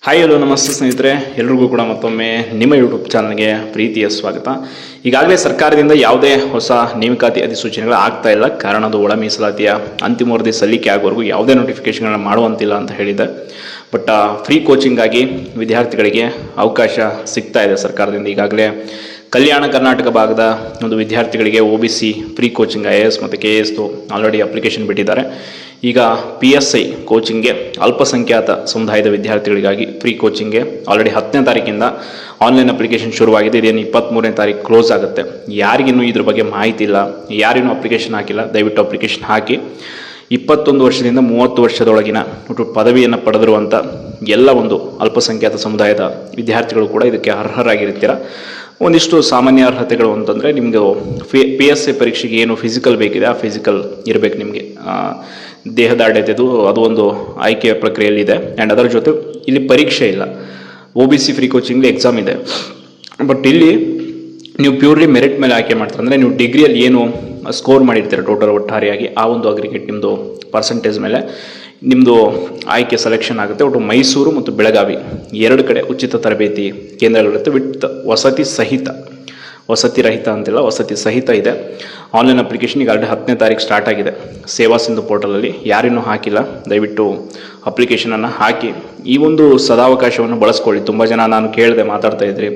Hi hello ನಮಸ್ತೆ ಸ್ನೇಹಿತರೆ, ಎಲ್ರಿಗೂ ಕೂಡ ಮತ್ತೊಮ್ಮೆ ನಿಮ್ಮ ಯೂಟ್ಯೂಬ್ ಚಾನಲ್ಗೆ ಪ್ರೀತಿಯ ಸ್ವಾಗತ. ಈಗಾಗಲೇ ಸರ್ಕಾರದಿಂದ ಯಾವುದೇ ಹೊಸ ನೇಮಕಾತಿ ಅಧಿಸೂಚನೆಗಳು ಆಗ್ತಾ ಇಲ್ಲ. ಕಾರಣ ಅದು ಒಳ ಮೀಸಲಾತಿಯ ಅಂತಿಮ ವರದಿ ಸಲ್ಲಿಕೆ ಆಗೋವರೆಗೂ ಯಾವುದೇ ನೋಟಿಫಿಕೇಶನ್ಗಳನ್ನ ಮಾಡುವಂತಿಲ್ಲ ಅಂತ ಹೇಳಿದೆ. ಬಟ್ ಫ್ರೀ ಕೋಚಿಂಗ್ ಆಗಿ ವಿದ್ಯಾರ್ಥಿಗಳಿಗೆ ಅವಕಾಶ ಸಿಗ್ತಾ ಇದೆ ಸರ್ಕಾರದಿಂದ. ಈಗಾಗಲೇ ಕಲ್ಯಾಣ ಕರ್ನಾಟಕ ಭಾಗದ ಒಂದು ವಿದ್ಯಾರ್ಥಿಗಳಿಗೆ OBC ಫ್ರೀ ಕೋಚಿಂಗ್ IAS ಮತ್ತು KAS ಆಲ್ರೆಡಿ ಅಪ್ಲಿಕೇಶನ್ ಬಿಟ್ಟಿದ್ದಾರೆ. ಈಗ PSI ಕೋಚಿಂಗ್ಗೆ ಅಲ್ಪಸಂಖ್ಯಾತ ಸಮುದಾಯದ ವಿದ್ಯಾರ್ಥಿಗಳಿಗಾಗಿ ಫ್ರೀ ಕೋಚಿಂಗ್ಗೆ ಆಲ್ರೆಡಿ 10ನೇ ತಾರೀಕಿಂದ ಆನ್ಲೈನ್ ಅಪ್ಲಿಕೇಶನ್ ಶುರುವಾಗಿದೆ. ಇದೇನು 23ನೇ ತಾರೀಕು ಕ್ಲೋಸ್ ಆಗುತ್ತೆ. ಯಾರಿಗಿನ್ನೂ ಇದ್ರ ಬಗ್ಗೆ ಮಾಹಿತಿ ಇಲ್ಲ, ಯಾರಿನ್ನೂ ಅಪ್ಲಿಕೇಶನ್ ಹಾಕಿಲ್ಲ, ದಯವಿಟ್ಟು ಅಪ್ಲಿಕೇಶನ್ ಹಾಕಿ. 21 ವರ್ಷದಿಂದ 30 ವರ್ಷದೊಳಗಿನ ಒಟ್ಟು ಪದವಿಯನ್ನು ಪಡೆದಿರುವಂಥ ಎಲ್ಲ ಒಂದು ಅಲ್ಪಸಂಖ್ಯಾತ ಸಮುದಾಯದ ವಿದ್ಯಾರ್ಥಿಗಳು ಕೂಡ ಇದಕ್ಕೆ ಅರ್ಹರಾಗಿರ್ತೀರ. ಒಂದಿಷ್ಟು ಸಾಮಾನ್ಯ ಅರ್ಹತೆಗಳು ಅಂತಂದರೆ, ನಿಮ್ಮದು PSI ಪರೀಕ್ಷೆಗೆ ಏನು ಫಿಸಿಕಲ್ ಬೇಕಿದೆ ಆ ಫಿಸಿಕಲ್ ಇರಬೇಕು ನಿಮಗೆ. ದೇಹದಾಢ್ಯತೆದು ಅದು ಒಂದು ಆಯ್ಕೆಯ ಪ್ರಕ್ರಿಯೆಯಲ್ಲಿದೆ. ಆ್ಯಂಡ್ ಅದರ ಜೊತೆ ಇಲ್ಲಿ ಪರೀಕ್ಷೆ ಇಲ್ಲ. OBC ಫ್ರೀ ಕೋಚಿಂಗ್ಲಿ ಎಕ್ಸಾಮ್ ಇದೆ. ಬಟ್ ಇಲ್ಲಿ ನೀವು ಪ್ಯೂರ್ಲಿ ಮೆರಿಟ್ ಮೇಲೆ ಆಯ್ಕೆ ಮಾಡ್ತಾರೆ. ಅಂದರೆ ನೀವು ಡಿಗ್ರಿಯಲ್ಲಿ ಏನು ಸ್ಕೋರ್ ಮಾಡಿರ್ತೀರ ಟೋಟಲ್ ಒಟ್ಟಾರೆಯಾಗಿ ಆ ಒಂದು ಅಗ್ರಿಗೇಟ್ ನಿಮ್ಮದು ಪರ್ಸೆಂಟೇಜ್ ಮೇಲೆ ನಿಮ್ಮದು ಆಯ್ಕೆ ಸೆಲೆಕ್ಷನ್ ಆಗುತ್ತೆ. ಒಟ್ಟು ಮೈಸೂರು ಮತ್ತು ಬೆಳಗಾವಿ 2 ಕಡೆ ಉಚಿತ ತರಬೇತಿ ಕೇಂದ್ರಗಳಿರುತ್ತೆ. ವಿತ್ ವಸತಿ ರಹಿತ ಅಂತಿಲ್ಲ, ವಸತಿ ಸಹಿತ ಇದೆ. ಆನ್ಲೈನ್ ಅಪ್ಲಿಕೇಶನ್ ಈಗ ಆಲ್ರೆಡಿ 10ನೇ ತಾರೀಕು ಸ್ಟಾರ್ಟ್ ಆಗಿದೆ ಸೇವಾ ಸಿಂಧು ಪೋರ್ಟಲಲ್ಲಿ. ಯಾರಿನ್ನೂ ಹಾಕಿಲ್ಲ, ದಯವಿಟ್ಟು ಅಪ್ಲಿಕೇಶನನ್ನು ಹಾಕಿ ಈ ಒಂದು ಸದಾವಕಾಶವನ್ನು ಬಳಸ್ಕೊಳ್ಳಿ. ತುಂಬ ಜನ ನಾನು ಕೇಳಿದೆ, ಮಾತಾಡ್ತಾ ಇದ್ರಿ,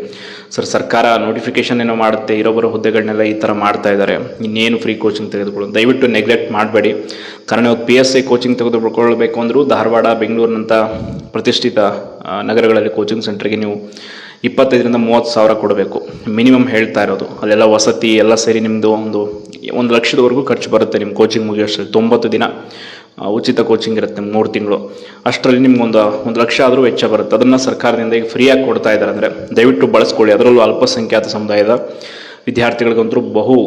ಸರ್ಕಾರ ನೋಟಿಫಿಕೇಶನ್ ಏನೋ ಮಾಡುತ್ತೆ, ಇರೋಬರೋ ಹುದ್ದೆಗಳನ್ನೆಲ್ಲ ಈ ಥರ ಮಾಡ್ತಾ ಇದ್ದಾರೆ, ಇನ್ನೇನು ಫ್ರೀ ಕೋಚಿಂಗ್ ತೆಗೆದುಕೊಳ್ಳೋದು. ದಯವಿಟ್ಟು ನೆಗ್ಲೆಕ್ಟ್ ಮಾಡಬೇಡಿ. ಕಾರಣ ಇವಾಗ PSI ಕೋಚಿಂಗ್ ತೆಗೆದುಕೊಳ್ಬೇಕು ಅಂದರೂ ಧಾರವಾಡ, ಬೆಂಗಳೂರಿನಂಥ ಪ್ರತಿಷ್ಠಿತ ನಗರಗಳಲ್ಲಿ ಕೋಚಿಂಗ್ ಸೆಂಟ್ರಿಗೆ ನೀವು 25,000 to 30,000 ಕೊಡಬೇಕು ಮಿನಿಮಮ್ ಹೇಳ್ತಾ ಇರೋದು. ಅಲ್ಲೆಲ್ಲ ವಸತಿ ಎಲ್ಲ ಸೇರಿ ನಿಮ್ಮದು ಒಂದು ಲಕ್ಷದವರೆಗೂ ಖರ್ಚು ಬರುತ್ತೆ. ನಿಮ್ಮ ಕೋಚಿಂಗ್ ಮುಗಿಯೋಷ್ಟರಲ್ಲಿ 90 ದಿನ ಉಚಿತ ಕೋಚಿಂಗ್ ಇರುತ್ತೆ, 3 ತಿಂಗಳು. ಅಷ್ಟರಲ್ಲಿ ನಿಮ್ಗೆ ಒಂದು ಲಕ್ಷ ಆದರೂ ವೆಚ್ಚ ಬರುತ್ತೆ. ಅದನ್ನು ಸರ್ಕಾರದಿಂದ ಈಗ ಫ್ರೀಯಾಗಿ ಕೊಡ್ತಾ ಇದ್ದಾರೆ. ಅಂದರೆ ದಯವಿಟ್ಟು ಬಳಸ್ಕೊಳ್ಳಿ. ಅದರಲ್ಲೂ ಅಲ್ಪಸಂಖ್ಯಾತ ಸಮುದಾಯದ ವಿದ್ಯಾರ್ಥಿಗಳಿಗಂತೂ ಬಹು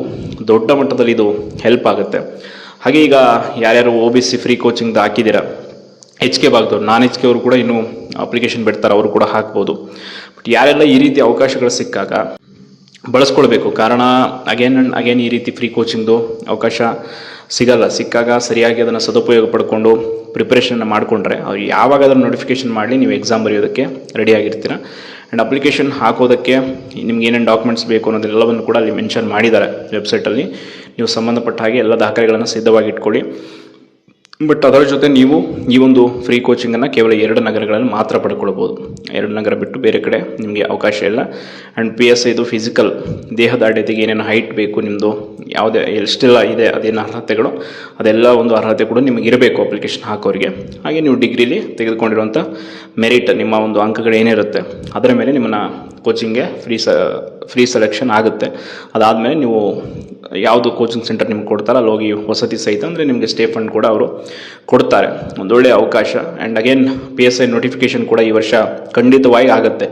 ದೊಡ್ಡ ಮಟ್ಟದಲ್ಲಿ ಇದು ಹೆಲ್ಪ್ ಆಗುತ್ತೆ. ಹಾಗೆ ಈಗ ಯಾರ್ಯಾರು OBC ಫ್ರೀ ಕೋಚಿಂಗ್ದು ಹಾಕಿದ್ದೀರಾ, HK ಭಾಗದವ್ರು, ನಾನ್ HK ಅವರು ಕೂಡ ಇನ್ನೂ ಅಪ್ಲಿಕೇಶನ್ ಬಿಡ್ತಾರೆ, ಅವರು ಕೂಡ ಹಾಕ್ಬೋದು. ಬಟ್ ಯಾರೆಲ್ಲ ಈ ರೀತಿ ಅವಕಾಶಗಳು ಸಿಕ್ಕಾಗ ಬಳಸ್ಕೊಳ್ಬೇಕು. ಕಾರಣ ಅಗೇನ್ ಈ ರೀತಿ ಫ್ರೀ ಕೋಚಿಂಗ್ದು ಅವಕಾಶ ಸಿಕ್ಕಾಗ ಸರಿಯಾಗಿ ಅದನ್ನು ಸದುಪಯೋಗ ಪಡ್ಕೊಂಡು ಪ್ರಿಪ್ರೇಷನ್ನ ಮಾಡಿಕೊಂಡ್ರೆ ಅವ್ರು ಯಾವಾಗ ಅದನ್ನು ನೋಟಿಫಿಕೇಶನ್ ಮಾಡಲಿ ನೀವು ಎಕ್ಸಾಮ್ ಬರೆಯೋದಕ್ಕೆ ರೆಡಿಯಾಗಿರ್ತೀರ. ಆ್ಯಂಡ್ ಅಪ್ಲಿಕೇಶನ್ ಹಾಕೋದಕ್ಕೆ ನಿಮ್ಗೆ ಏನೇನು ಡಾಕ್ಯುಮೆಂಟ್ಸ್ ಬೇಕು ಅನ್ನೋದೆಲ್ಲವನ್ನು ಕೂಡ ಅಲ್ಲಿ ಮೆನ್ಷನ್ ಮಾಡಿದ್ದಾರೆ ವೆಬ್ಸೈಟಲ್ಲಿ. ನೀವು ಸಂಬಂಧಪಟ್ಟ ಹಾಗೆ ಎಲ್ಲ ದಾಖಲೆಗಳನ್ನು ಸಿದ್ಧವಾಗಿ ಇಟ್ಕೊಳ್ಳಿ. ಬಟ್ ಅದರ ಜೊತೆ ನೀವು ಈ ಒಂದು ಫ್ರೀ ಕೋಚಿಂಗನ್ನು ಕೇವಲ 2 ನಗರಗಳಲ್ಲಿ ಮಾತ್ರ ಪಡ್ಕೊಳ್ಬೋದು. 2 ನಗರ ಬಿಟ್ಟು ಬೇರೆ ಕಡೆ ನಿಮಗೆ ಅವಕಾಶ ಇಲ್ಲ. ಆ್ಯಂಡ್ PSI ಇದು ಫಿಸಿಕಲ್ ದೇಹದಾಢ್ಯತೆಗೆ ಏನೇನು ಹೈಟ್ ಬೇಕು, ನಿಮ್ಮದು ಯಾವುದೇ ಎಷ್ಟೆಲ್ಲ ಇದೆ ಅದೇನು ಅರ್ಹತೆಗಳು, ಅದೆಲ್ಲ ಒಂದು ಅರ್ಹತೆ ಕೂಡ ನಿಮಗೆ ಇರಬೇಕು ಅಪ್ಲಿಕೇಶನ್ ಹಾಕೋರಿಗೆ. ಹಾಗೆ ನೀವು ಡಿಗ್ರಿಲಿ ತೆಗೆದುಕೊಂಡಿರುವಂಥ ಮೆರಿಟ್, ನಿಮ್ಮ ಒಂದು ಅಂಕಗಳು ಏನಿರುತ್ತೆ ಅದರ ಮೇಲೆ ನಿಮ್ಮನ್ನು ಕೋಚಿಂಗ್ಗೆ ಫ್ರೀ ಸೆಲೆಕ್ಷನ್ ಆಗುತ್ತೆ. ಅದಾದಮೇಲೆ ನೀವು ಯಾವುದು ಕೋಚಿಂಗ್ ಸೆಂಟರ್ ನಿಮ್ಗೆ ಕೊಡ್ತಾರೆ ಅಲ್ಲಿ ಹೋಗಿ ವಸತಿ ಸಹಿತ, ಅಂದರೆ ನಿಮಗೆ ಸ್ಟೇ ಫಂಡ್ ಕೂಡ ಅವರು ಕೊಡ್ತಾರೆ. ಒಂದೊಳ್ಳೆಯ ಅವಕಾಶ. ಆ್ಯಂಡ್ ಅಗೇನ್ PSI ನೋಟಿಫಿಕೇಶನ್ ಕೂಡ ಈ ವರ್ಷ ಖಂಡಿತವಾಗಿ ಆಗುತ್ತೆ.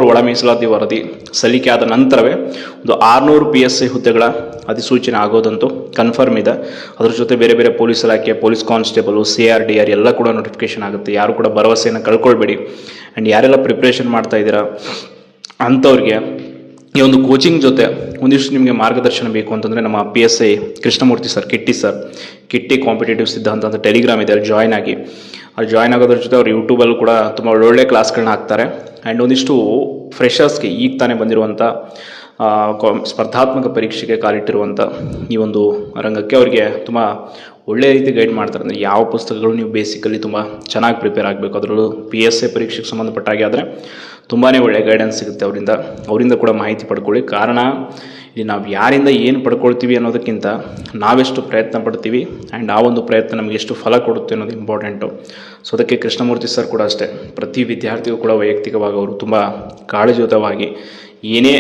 ಒಳ ಮೀಸಲಾತಿ ವರದಿ ಸಲ್ಲಿಕೆ ಆದ ನಂತರವೇ ಒಂದು 600 PSI ಹುದ್ದೆಗಳ ಅಧಿಸೂಚನೆ ಆಗೋದಂತೂ ಕನ್ಫರ್ಮ್ ಇದೆ. ಅದ್ರ ಜೊತೆ ಬೇರೆ ಬೇರೆ ಪೊಲೀಸ್ ಇಲಾಖೆ, ಪೊಲೀಸ್ ಕಾನ್ಸ್ಟೇಬಲು, CRDR ಎಲ್ಲ ಕೂಡ ನೋಟಿಫಿಕೇಶನ್ ಆಗುತ್ತೆ. ಯಾರು ಕೂಡ ಭರವಸೆಯನ್ನು ಕಳ್ಕೊಳ್ಬೇಡಿ. ಆ್ಯಂಡ್ ಯಾರೆಲ್ಲ ಪ್ರಿಪ್ರೇಷನ್ ಮಾಡ್ತಾ ಇದ್ದೀರಾ ಅಂಥವ್ರಿಗೆ ಈ ಒಂದು ಕೋಚಿಂಗ್ ಜೊತೆ ಒಂದಿಷ್ಟು ನಿಮಗೆ ಮಾರ್ಗದರ್ಶನ ಬೇಕು ಅಂತಂದರೆ ನಮ್ಮ PSI Krishnamurthy sir, Kitty competitive Siddhanta ಅಂತ ಟೆಲಿಗ್ರಾಮ್ ಇದೆ, ಅಲ್ಲಿ ಜಾಯ್ನ್ ಆಗಿ. ಅಲ್ಲಿ ಜಾಯ್ನ್ ಆಗೋದ್ರ ಜೊತೆ ಅವ್ರು ಯೂಟ್ಯೂಬಲ್ಲೂ ಕೂಡ ತುಂಬ ಒಳ್ಳೊಳ್ಳೆ ಕ್ಲಾಸ್ಗಳನ್ನ ಹಾಕ್ತಾರೆ. ಆ್ಯಂಡ್ ಒಂದಿಷ್ಟು ಫ್ರೆಷರ್ಸ್ಗೆ ಈಗ ತಾನೇ ಬಂದಿರುವಂಥ ಸ್ಪರ್ಧಾತ್ಮಕ ಪರೀಕ್ಷೆಗೆ ಕಾಲಿಟ್ಟಿರುವಂಥ ಈ ಒಂದು ರಂಗಕ್ಕೆ ಅವರಿಗೆ ತುಂಬ ಒಳ್ಳೆಯ ರೀತಿ ಗೈಡ್ ಮಾಡ್ತಾರೆ. ಅಂದರೆ ಯಾವ ಪುಸ್ತಕಗಳು ನೀವು ಬೇಸಿಕಲಿ ತುಂಬ ಚೆನ್ನಾಗಿ ಪ್ರಿಪೇರ್ ಆಗಬೇಕು, ಅದರಲ್ಲೂ PSI ಪರೀಕ್ಷೆಗೆ ಸಂಬಂಧಪಟ್ಟಾಗೆ ಆದರೆ ತುಂಬಾ ಒಳ್ಳೆಯ ಗೈಡೆನ್ಸ್ ಸಿಗುತ್ತೆ ಅವರಿಂದ ಕೂಡ ಮಾಹಿತಿ ಪಡ್ಕೊಳ್ಳಿ. ಕಾರಣ ಇಲ್ಲಿ ನಾವು ಯಾರಿಂದ ಏನು ಪಡ್ಕೊಳ್ತೀವಿ ಅನ್ನೋದಕ್ಕಿಂತ ನಾವೆಷ್ಟು ಪ್ರಯತ್ನ ಪಡ್ತೀವಿ ಆ್ಯಂಡ್ ಆ ಒಂದು ಪ್ರಯತ್ನ ನಮಗೆ ಎಷ್ಟು ಫಲ ಕೊಡುತ್ತೆ ಅನ್ನೋದು ಇಂಪಾರ್ಟೆಂಟು. ಸೊ ಅದಕ್ಕೆ ಕೃಷ್ಣಮೂರ್ತಿ ಸರ್ ಕೂಡ ಅಷ್ಟೇ, ಪ್ರತಿ ವಿದ್ಯಾರ್ಥಿಗೂ ಕೂಡ ವೈಯಕ್ತಿಕವಾಗಿ ಅವರು ತುಂಬ ಕಾಳಜಿಯುತವಾಗಿ ಏನೇ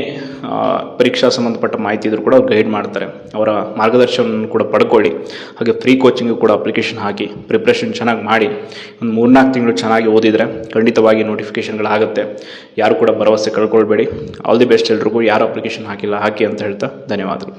ಪರೀಕ್ಷಾ ಸಂಬಂಧಪಟ್ಟ ಮಾಹಿತಿ ಇದ್ರೂ ಕೂಡ ಅವ್ರು ಗೈಡ್ ಮಾಡ್ತಾರೆ. ಅವರ ಮಾರ್ಗದರ್ಶನ ಕೂಡ ಪಡ್ಕೊಳ್ಳಿ. ಹಾಗೆ ಫ್ರೀ ಕೋಚಿಂಗು ಕೂಡ ಅಪ್ಲಿಕೇಶನ್ ಹಾಕಿ ಪ್ರಿಪ್ರೇಷನ್ ಚೆನ್ನಾಗಿ ಮಾಡಿ ಒಂದು 3-4 ತಿಂಗಳು ಚೆನ್ನಾಗಿ ಓದಿದರೆ ಖಂಡಿತವಾಗಿ ನೋಟಿಫಿಕೇಷನ್ಗಳಾಗುತ್ತೆ. ಯಾರು ಕೂಡ ಭರವಸೆ ಕಳ್ಕೊಳ್ಬೇಡಿ. ಆಲ್ ದಿ ಬೆಸ್ಟ್ ಎಲ್ರಿಗೂ. ಯಾರು ಅಪ್ಲಿಕೇಶನ್ ಹಾಕಿಲ್ಲ ಹಾಕಿ ಅಂತ ಹೇಳ್ತಾ ಧನ್ಯವಾದಗಳು.